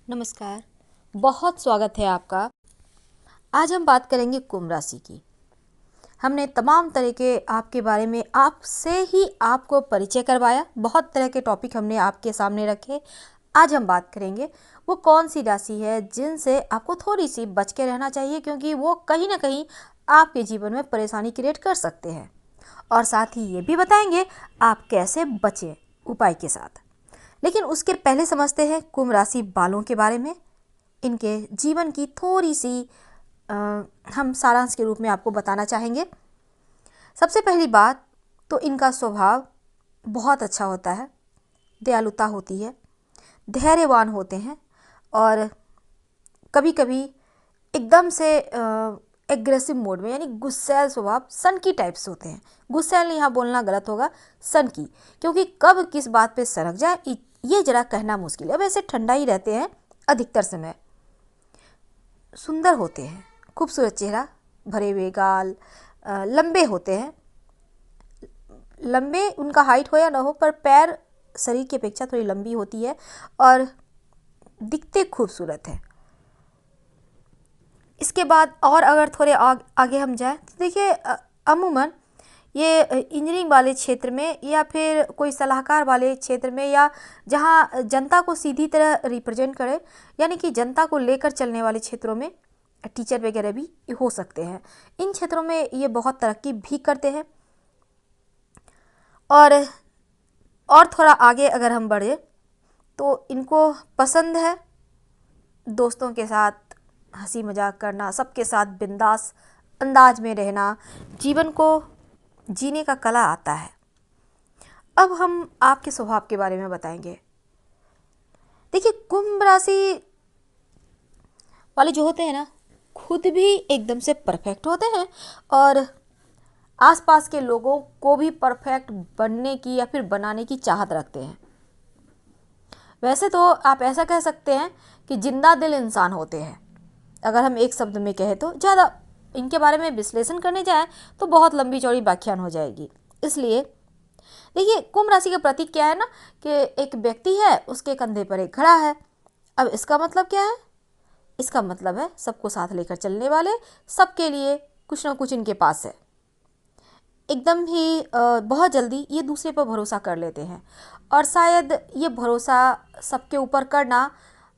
नमस्कार, बहुत स्वागत है आपका। आज हम बात करेंगे कुंभ राशि की। हमने तमाम तरह के आपके बारे में आपसे ही आपको परिचय करवाया, बहुत तरह के टॉपिक हमने आपके सामने रखे। आज हम बात करेंगे वो कौन सी राशि है जिनसे आपको थोड़ी सी बच के रहना चाहिए, क्योंकि वो कहीं ना कहीं आपके जीवन में परेशानी क्रिएट कर सकते हैं। और साथ ही ये भी बताएंगे आप कैसे बचें उपाय के साथ। लेकिन उसके पहले समझते हैं कुंभ राशि वालों के बारे में। इनके जीवन की थोड़ी सी हम सारांश के रूप में आपको बताना चाहेंगे। सबसे पहली बात तो इनका स्वभाव बहुत अच्छा होता है, दयालुता होती है, धैर्यवान होते हैं और कभी कभी एकदम से एग्रेसिव मोड में, यानी गुस्सैल स्वभाव, सनकी टाइप्स होते हैं। गुस्सैल यहाँ बोलना गलत होगा, सनकी, क्योंकि कब किस बात पे सनक जाए ये जरा कहना मुश्किल है। वैसे ठंडा ही रहते हैं अधिकतर समय। सुंदर होते हैं, खूबसूरत चेहरा, भरे हुए गाल, लंबे होते हैं। लंबे उनका हाइट हो या ना हो, पर पैर शरीर की अपेक्षा थोड़ी लंबी होती है और दिखते खूबसूरत है। इसके बाद और अगर थोड़े आगे हम जाएं तो देखिए, अमूमन ये इंजीनियरिंग वाले क्षेत्र में या फिर कोई सलाहकार वाले क्षेत्र में, या जहां जनता को सीधी तरह रिप्रेजेंट करे, यानी कि जनता को लेकर चलने वाले क्षेत्रों में टीचर वगैरह भी हो सकते हैं। इन क्षेत्रों में ये बहुत तरक्की भी करते हैं। और थोड़ा आगे अगर हम बढ़े तो इनको पसंद है दोस्तों के साथ हंसी मजाक करना, सबके साथ बिंदास अंदाज में रहना, जीवन को जीने का कला आता है। अब हम आपके स्वभाव के बारे में बताएंगे। देखिए, कुंभ राशि वाले जो होते हैं ना, खुद भी एकदम से परफेक्ट होते हैं और आसपास के लोगों को भी परफेक्ट बनने की या फिर बनाने की चाहत रखते हैं। वैसे तो आप ऐसा कह सकते हैं कि जिंदा दिल इंसान होते हैं, अगर हम एक शब्द में कहें तो। ज़्यादा इनके बारे में विश्लेषण करने जाएं तो बहुत लंबी चौड़ी व्याख्यान हो जाएगी। इसलिए देखिए, कुंभ राशि का प्रतीक क्या है ना, कि एक व्यक्ति है, उसके कंधे पर एक घड़ा है। अब इसका मतलब क्या है? इसका मतलब है सबको साथ लेकर चलने वाले, सबके लिए कुछ ना कुछ इनके पास है। एकदम ही बहुत जल्दी ये दूसरे पर भरोसा कर लेते हैं और शायद ये भरोसा सबके ऊपर करना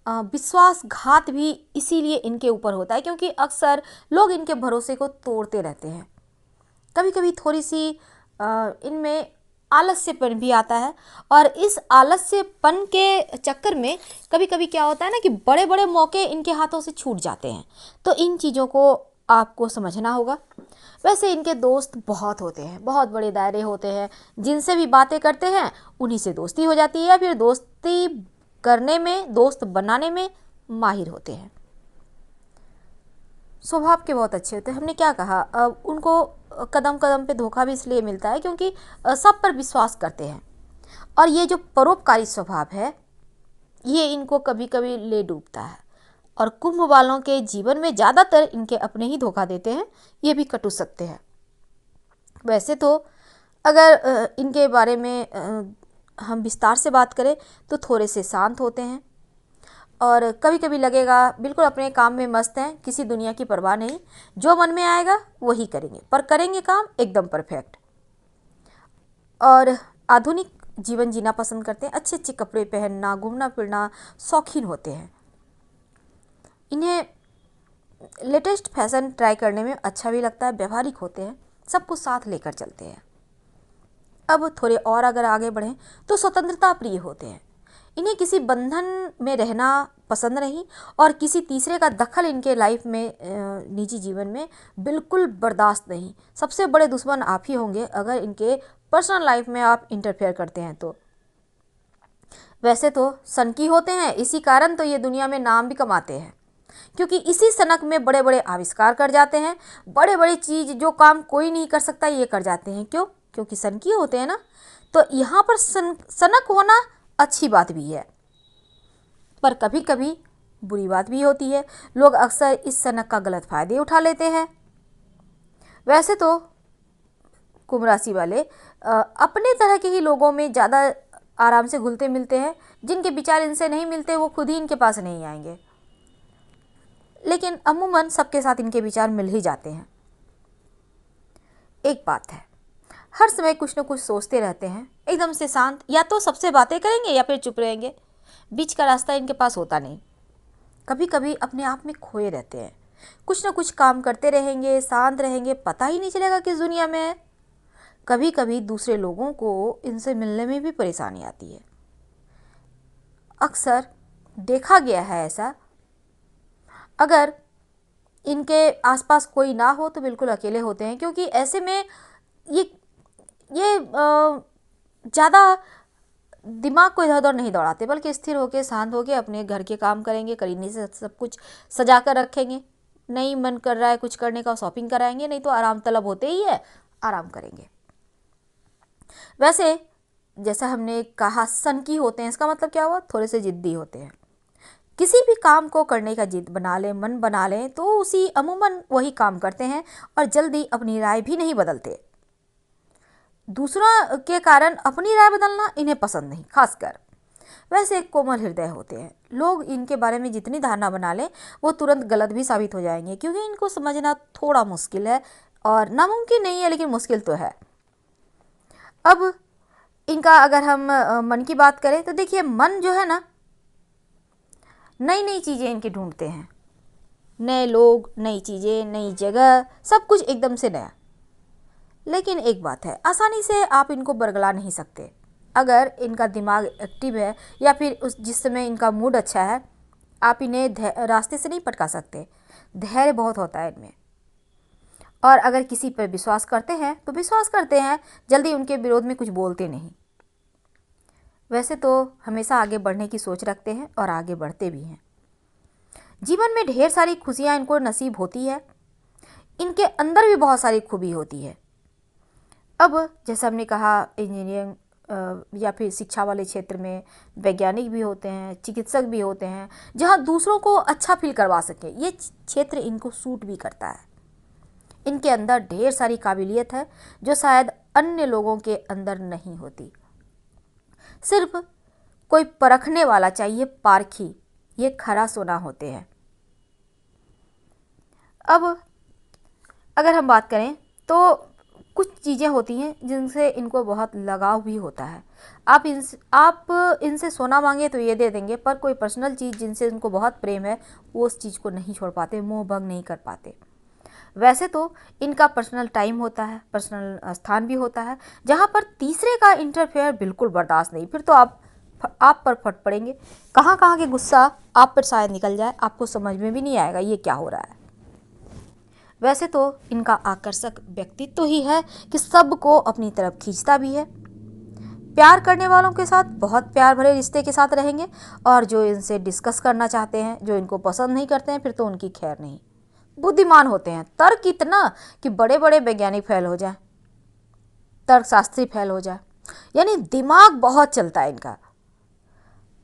विश्वासघात भी इसीलिए इनके ऊपर होता है, क्योंकि अक्सर लोग इनके भरोसे को तोड़ते रहते हैं। कभी कभी थोड़ी सी इनमें आलस्यपन भी आता है और इस आलस्यपन के चक्कर में कभी कभी क्या होता है ना, कि बड़े बड़े मौके इनके हाथों से छूट जाते हैं। तो इन चीज़ों को आपको समझना होगा। वैसे इनके दोस्त बहुत होते हैं, बहुत बड़े दायरे होते हैं। जिनसे भी बातें करते हैं उन्हीं से दोस्ती हो जाती है, या फिर दोस्ती करने में, दोस्त बनाने में माहिर होते हैं। स्वभाव के बहुत अच्छे होते हैं। हमने क्या कहा, उनको कदम कदम पे धोखा भी इसलिए मिलता है क्योंकि सब पर विश्वास करते हैं। और ये जो परोपकारी स्वभाव है, ये इनको कभी कभी ले डूबता है। और कुंभ वालों के जीवन में ज़्यादातर इनके अपने ही धोखा देते हैं, ये भी कटु सकते हैं। वैसे तो अगर इनके बारे में हम विस्तार से बात करें तो थोड़े से शांत होते हैं और कभी कभी लगेगा बिल्कुल अपने काम में मस्त हैं, किसी दुनिया की परवाह नहीं, जो मन में आएगा वही करेंगे, पर करेंगे काम एकदम परफेक्ट। और आधुनिक जीवन जीना पसंद करते हैं, अच्छे अच्छे कपड़े पहनना, घूमना फिरना शौकीन होते हैं। इन्हें लेटेस्ट फैशन ट्राई करने में अच्छा भी लगता है, व्यवहारिक होते हैं, सबको साथ लेकर चलते हैं। अब थोड़े और अगर आगे बढ़ें तो स्वतंत्रता प्रिय होते हैं। इन्हें किसी बंधन में रहना पसंद नहीं और किसी तीसरे का दखल इनके लाइफ में, निजी जीवन में बिल्कुल बर्दाश्त नहीं। सबसे बड़े दुश्मन आप ही होंगे अगर इनके पर्सनल लाइफ में आप इंटरफेयर करते हैं तो। वैसे तो सनकी होते हैं, इसी कारण तो ये दुनिया में नाम भी कमाते हैं, क्योंकि इसी सनक में बड़े बड़े आविष्कार कर जाते हैं। बड़े बड़े चीज़ जो काम कोई नहीं कर सकता ये कर जाते हैं। क्यों? क्योंकि सनकी होते हैं ना। तो यहाँ पर सनक होना अच्छी बात भी है, पर कभी कभी बुरी बात भी होती है। लोग अक्सर इस सनक का गलत फायदे उठा लेते हैं। वैसे तो कुंभ राशि वाले अपने तरह के ही लोगों में ज़्यादा आराम से घुलते मिलते हैं। जिनके विचार इनसे नहीं मिलते वो खुद ही इनके पास नहीं आएंगे, लेकिन अमूमन सबके साथ इनके विचार मिल ही जाते हैं। एक बात है, हर समय कुछ न कुछ सोचते रहते हैं, एकदम से शांत, या तो सबसे बातें करेंगे या फिर चुप रहेंगे, बीच का रास्ता इनके पास होता नहीं। कभी कभी अपने आप में खोए रहते हैं, कुछ न कुछ काम करते रहेंगे, शांत रहेंगे, पता ही नहीं चलेगा किस दुनिया में है। कभी कभी दूसरे लोगों को इनसे मिलने में भी परेशानी आती है। अक्सर देखा गया है ऐसा, अगर इनके आसपास कोई ना हो तो बिल्कुल अकेले होते हैं, क्योंकि ऐसे में ये ज़्यादा दिमाग को इधर उधर नहीं दौड़ाते, बल्कि स्थिर होकर शांत होकर अपने घर के काम करेंगे, करीने से सब कुछ सजा कर रखेंगे। नहीं मन कर रहा है कुछ करने का, शॉपिंग कराएंगे, नहीं तो आराम तलब होते ही है, आराम करेंगे। वैसे जैसा हमने कहा सनकी होते हैं, इसका मतलब क्या हुआ, थोड़े से जिद्दी होते हैं। किसी भी काम को करने का जिद बना लें, मन बना लें, तो उसी अमूमन वही काम करते हैं और जल्दी अपनी राय भी नहीं बदलते। दूसरों के कारण अपनी राय बदलना इन्हें पसंद नहीं, खासकर। वैसे एक कोमल हृदय होते हैं लोग, इनके बारे में जितनी धारणा बना लें वो तुरंत गलत भी साबित हो जाएंगे, क्योंकि इनको समझना थोड़ा मुश्किल है, और नामुमकिन नहीं है लेकिन मुश्किल तो है। अब इनका अगर हम मन की बात करें तो देखिए, मन जो है ना, नई नई चीज़ें इनकी ढूंढते हैं, नए लोग, नई चीज़ें, नई जगह, सब कुछ एकदम से नया। लेकिन एक बात है, आसानी से आप इनको बरगला नहीं सकते। अगर इनका दिमाग एक्टिव है या फिर जिस समय इनका मूड अच्छा है, आप इन्हें रास्ते से नहीं पटका सकते। धैर्य बहुत होता है इनमें, और अगर किसी पर विश्वास करते हैं तो विश्वास करते हैं, जल्दी उनके विरोध में कुछ बोलते नहीं। वैसे तो हमेशा आगे बढ़ने की सोच रखते हैं और आगे बढ़ते भी हैं। जीवन में ढेर सारी खुशियाँ इनको नसीब होती है, इनके अंदर भी बहुत सारी खूबी होती है। अब जैसा हमने कहा, इंजीनियरिंग या फिर शिक्षा वाले क्षेत्र में वैज्ञानिक भी होते हैं, चिकित्सक भी होते हैं, जहाँ दूसरों को अच्छा फील करवा सके, ये क्षेत्र इनको सूट भी करता है। इनके अंदर ढेर सारी काबिलियत है जो शायद अन्य लोगों के अंदर नहीं होती। सिर्फ कोई परखने वाला चाहिए, पारखी, ये खरा सोना होते हैं। अब अगर हम बात करें तो कुछ चीज़ें होती हैं जिनसे इनको बहुत लगाव भी होता है। आप इनसे सोना मांगे तो ये दे देंगे, पर कोई पर्सनल चीज़ जिनसे इनको बहुत प्रेम है वो उस चीज़ को नहीं छोड़ पाते, मोह भंग नहीं कर पाते। वैसे तो इनका पर्सनल टाइम होता है, पर्सनल स्थान भी होता है, जहाँ पर तीसरे का इंटरफेयर बिल्कुल बर्दाश्त नहीं। फिर तो आप पर फट पड़ेंगे, कहाँ कहाँ के गुस्सा आप पर शायद निकल जाए, आपको समझ में भी नहीं आएगा ये क्या हो रहा है। वैसे तो इनका आकर्षक व्यक्तित्व ही है कि सबको अपनी तरफ खींचता भी है। प्यार करने वालों के साथ बहुत प्यार भरे रिश्ते के साथ रहेंगे, और जो इनसे डिस्कस करना चाहते हैं, जो इनको पसंद नहीं करते हैं, फिर तो उनकी खैर नहीं। बुद्धिमान होते हैं, तर्क इतना कि बड़े बड़े वैज्ञानिक फेल हो जाए, तर्कशास्त्री फेल हो जाए, यानी दिमाग बहुत चलता है इनका।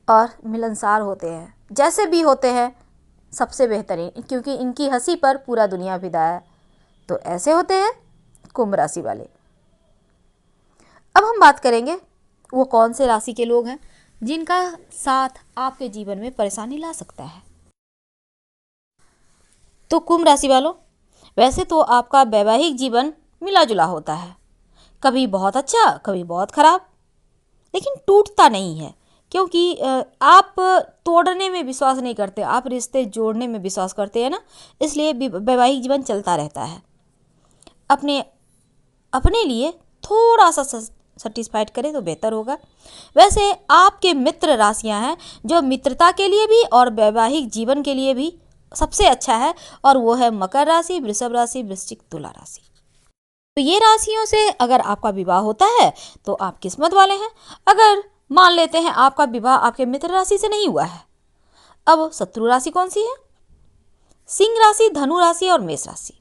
और मिलनसार होते हैं, जैसे भी होते हैं सबसे बेहतरीन, क्योंकि इनकी हंसी पर पूरा दुनिया फिदा है। तो ऐसे होते हैं कुंभ राशि वाले। अब हम बात करेंगे वो कौन से राशि के लोग हैं जिनका साथ आपके जीवन में परेशानी ला सकता है। तो कुंभ राशि वालों, वैसे तो आपका वैवाहिक जीवन मिला जुला होता है, कभी बहुत अच्छा, कभी बहुत खराब, लेकिन टूटता नहीं है, क्योंकि आप तोड़ने में विश्वास नहीं करते, आप रिश्ते जोड़ने में विश्वास करते हैं ना, इसलिए वैवाहिक जीवन चलता रहता है। अपने लिए थोड़ा सा सेटिस्फाइड करें तो बेहतर होगा। वैसे आपके मित्र राशियां हैं जो मित्रता के लिए भी और वैवाहिक जीवन के लिए भी सबसे अच्छा है, और वो है मकर राशि, वृषभ राशि, वृश्चिक, तुला राशि। तो ये राशियों से अगर आपका विवाह होता है तो आप किस्मत वाले हैं। अगर मान लेते हैं आपका विवाह आपके मित्र राशि से नहीं हुआ है, अब शत्रु राशि कौन सी है? सिंह राशि, धनु राशि और मेष राशि।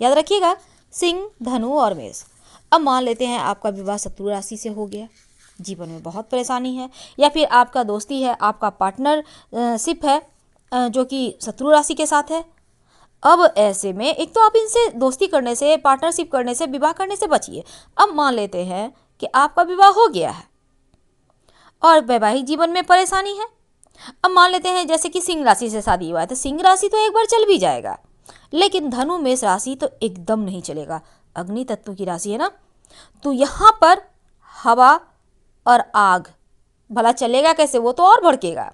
याद रखिएगा, सिंह, धनु और मेष। अब मान लेते हैं आपका विवाह शत्रु राशि से हो गया, जीवन में बहुत परेशानी है, या फिर आपका दोस्ती है, आपका पार्टनरशिप है जो कि शत्रु राशि के साथ है। अब ऐसे में एक तो आप इनसे दोस्ती करने से, पार्टनरशिप करने से, विवाह करने से बचिए। अब मान लेते हैं कि आपका विवाह हो गया है, और वैवाहिक जीवन में परेशानी है। अब मान लेते हैं जैसे कि सिंह राशि से शादी हुआ है, तो सिंह राशि तो एक बार चल भी जाएगा, लेकिन धनु मेष राशि तो एकदम नहीं चलेगा। अग्नि तत्व की राशि है ना, तो यहाँ पर हवा और आग, भला चलेगा कैसे, वो तो और भड़केगा।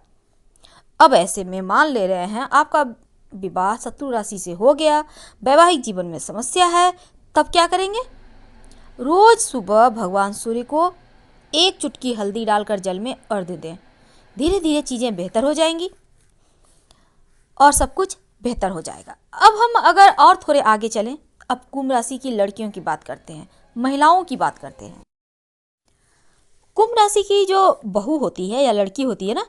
अब ऐसे में मान ले रहे हैं आपका विवाह शत्रु राशि से हो गया, वैवाहिक जीवन में समस्या है, तब क्या करेंगे? रोज सुबह भगवान सूर्य को एक चुटकी हल्दी डालकर जल में अर्घ्य दें। धीरे धीरे चीज़ें बेहतर हो जाएंगी और सब कुछ बेहतर हो जाएगा। अब हम अगर और थोड़े आगे चलें, अब कुंभ राशि की लड़कियों की बात करते हैं, महिलाओं की बात करते हैं। कुंभ राशि की जो बहू होती है या लड़की होती है ना,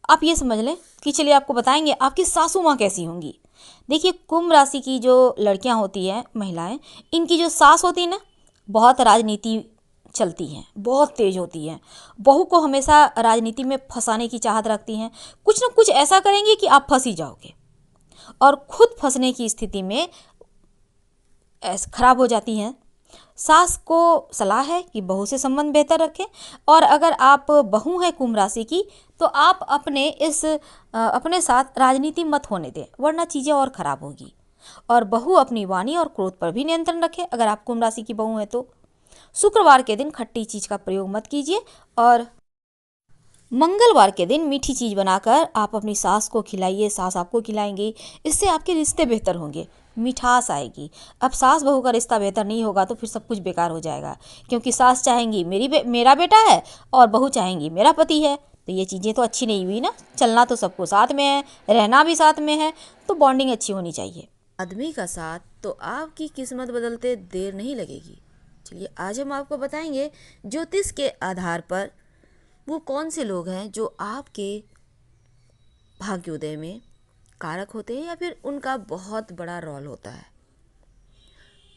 आप ये समझ लें कि चलिए आपको बताएंगे आपकी सासू माँ कैसी होंगी। देखिए, कुंभ राशि की जो लड़कियां होती हैं, महिलाएं, इनकी जो सास होती है ना, बहुत राजनीति चलती हैं, बहुत तेज होती हैं, बहू को हमेशा राजनीति में फंसाने की चाहत रखती हैं। कुछ ना कुछ ऐसा करेंगी कि आप फंस ही जाओगे, और खुद फंसने की स्थिति में खराब हो जाती हैं। सास को सलाह है कि बहू से संबंध बेहतर रखें, और अगर आप बहू हैं कुंभ राशि की, तो आप अपने साथ राजनीति मत होने दें, वरना चीज़ें और ख़राब होगी। और बहू अपनी वाणी और क्रोध पर भी नियंत्रण रखें। अगर आप कुंभ राशि की बहू हैं तो शुक्रवार के दिन खट्टी चीज़ का प्रयोग मत कीजिए, और मंगलवार के दिन मीठी चीज़ बनाकर आप अपनी सास को खिलाइए, सास आपको खिलाएंगी। इससे आपके रिश्ते बेहतर होंगे, मिठास आएगी। अब सास बहू का रिश्ता बेहतर नहीं होगा तो फिर सब कुछ बेकार हो जाएगा, क्योंकि सास चाहेंगी मेरा बेटा है और बहू चाहेंगी मेरा पति है, तो ये चीज़ें तो अच्छी नहीं हुई ना। चलना तो सबको साथ में है, रहना भी साथ में है, तो बॉन्डिंग अच्छी होनी चाहिए। आदमी का साथ तो आपकी किस्मत बदलते देर नहीं लगेगी। चलिए आज हम आपको बताएंगे ज्योतिष के आधार पर वो कौन से लोग हैं जो आपके भाग्योदय में कारक होते हैं या फिर उनका बहुत बड़ा रोल होता है।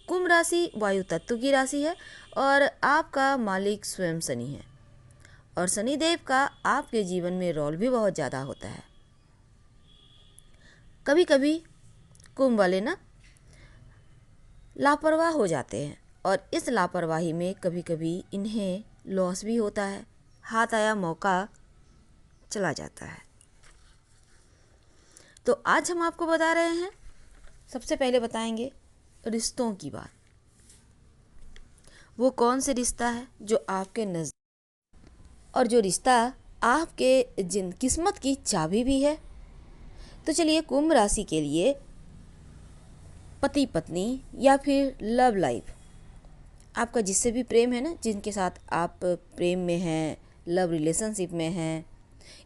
कुंभ राशि वायु तत्व की राशि है और आपका मालिक स्वयं शनि है, और शनिदेव का आपके जीवन में रोल भी बहुत ज़्यादा होता है। कभी कभी कुंभ वाले ना लापरवाह हो जाते हैं, और इस लापरवाही में कभी कभी इन्हें लॉस भी होता है, हाथ आया मौका चला जाता है। तो आज हम आपको बता रहे हैं, सबसे पहले बताएंगे रिश्तों की बात। वो कौन से रिश्ता है जो आपके नज़दीक, और जो रिश्ता आपके जिन किस्मत की चाबी भी है। तो चलिए कुंभ राशि के लिए पति पत्नी या फिर लव लाइफ, आपका जिससे भी प्रेम है ना, जिनके साथ आप प्रेम में हैं, लव रिलेशनशिप में हैं,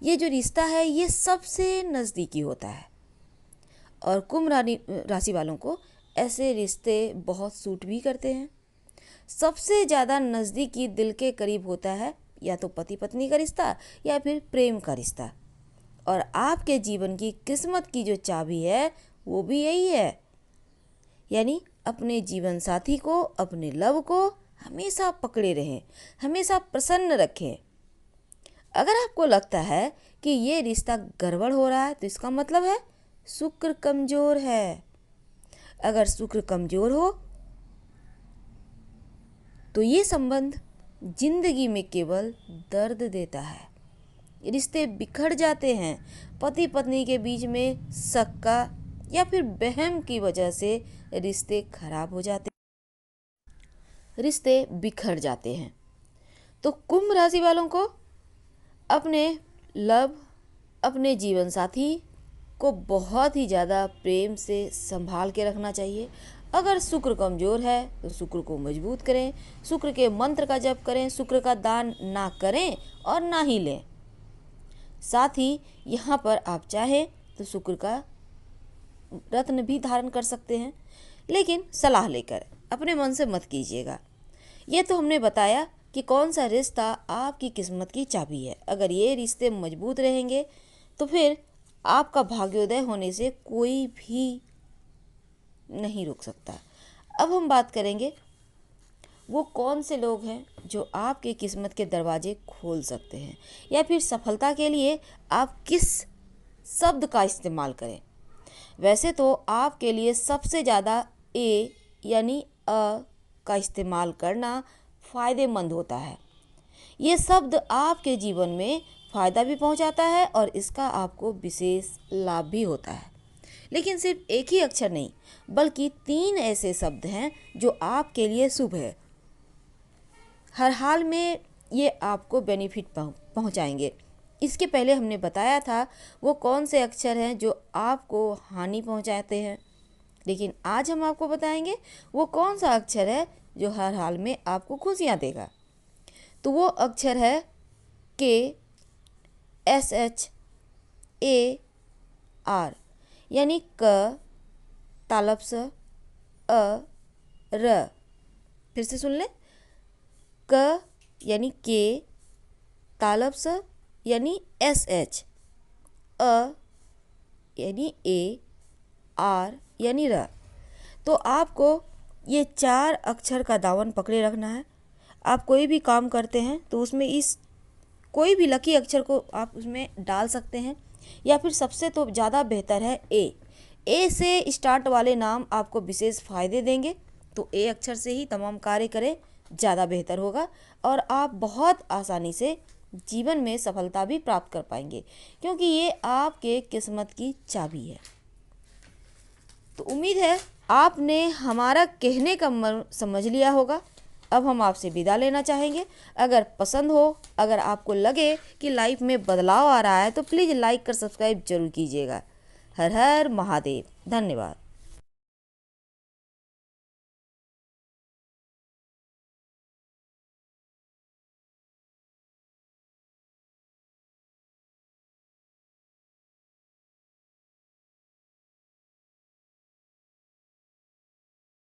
ये जो रिश्ता है ये सबसे नज़दीकी होता है। और कुंभ राशि वालों को ऐसे रिश्ते बहुत सूट भी करते हैं। सबसे ज़्यादा नज़दीकी दिल के करीब होता है या तो पति पत्नी का रिश्ता या फिर प्रेम का रिश्ता। और आपके जीवन की किस्मत की जो चाबी है वो भी यही है, यानी अपने जीवन साथी को, अपने लव को हमेशा पकड़े रहें, हमेशा प्रसन्न रखें। अगर आपको लगता है कि ये रिश्ता गड़बड़ हो रहा है तो इसका मतलब है शुक्र कमज़ोर है। अगर शुक्र कमज़ोर हो तो ये संबंध जिंदगी में केवल दर्द देता है, रिश्ते बिखर जाते हैं। पति पत्नी के बीच में शक का या फिर वहम की वजह से रिश्ते खराब हो जाते हैं, रिश्ते बिखर जाते हैं। तो कुंभ राशि वालों को अपने लव, अपने जीवन साथी को बहुत ही ज़्यादा प्रेम से संभाल के रखना चाहिए। अगर शुक्र कमज़ोर है तो शुक्र को मजबूत करें, शुक्र के मंत्र का जप करें, शुक्र का दान ना करें और ना ही लें। साथ ही यहाँ पर आप चाहें तो शुक्र का रत्न भी धारण कर सकते हैं, लेकिन सलाह लेकर, अपने मन से मत कीजिएगा। ये तो हमने बताया कि कौन सा रिश्ता आपकी किस्मत की चाबी है। अगर ये रिश्ते मजबूत रहेंगे तो फिर आपका भाग्योदय होने से कोई भी नहीं रोक सकता। अब हम बात करेंगे वो कौन से लोग हैं जो आपके किस्मत के दरवाजे खोल सकते हैं, या फिर सफलता के लिए आप किस शब्द का इस्तेमाल करें। वैसे तो आपके लिए सबसे ज़्यादा ए यानी अ का इस्तेमाल करना फ़ायदेमंद होता है। ये शब्द आपके जीवन में फ़ायदा भी पहुंचाता है और इसका आपको विशेष लाभ भी होता है। लेकिन सिर्फ एक ही अक्षर नहीं, बल्कि 3 ऐसे शब्द हैं जो आपके लिए शुभ है। हर हाल में ये आपको बेनिफिट पहुंचाएंगे। इसके पहले हमने बताया था वो कौन से अक्षर हैं जो आपको हानि पहुंचाते हैं, लेकिन आज हम आपको बताएंगे वो कौन सा अक्षर है जो हर हाल में आपको खुशियाँ देगा। तो वो अक्षर है KSHAR, यानी क तालब स अ र। फिर से सुन लें, क यानी के, तालब स यानी SH, अ यानी A, R यानी र। तो आपको ये 4 अक्षर का दामन पकड़े रखना है। आप कोई भी काम करते हैं तो उसमें इस कोई भी लकी अक्षर को आप उसमें डाल सकते हैं, या फिर सबसे तो ज़्यादा बेहतर है ए से स्टार्ट वाले नाम आपको विशेष फ़ायदे देंगे। तो ए अक्षर से ही तमाम कार्य करें, ज़्यादा बेहतर होगा और आप बहुत आसानी से जीवन में सफलता भी प्राप्त कर पाएंगे, क्योंकि ये आपके किस्मत की चाबी है। तो उम्मीद है आपने हमारा कहने का समझ लिया होगा। अब हम आपसे विदा लेना चाहेंगे। अगर पसंद हो, अगर आपको लगे कि लाइफ में बदलाव आ रहा है, तो प्लीज़ लाइक कर सब्सक्राइब जरूर कीजिएगा। हर हर महादेव। धन्यवाद।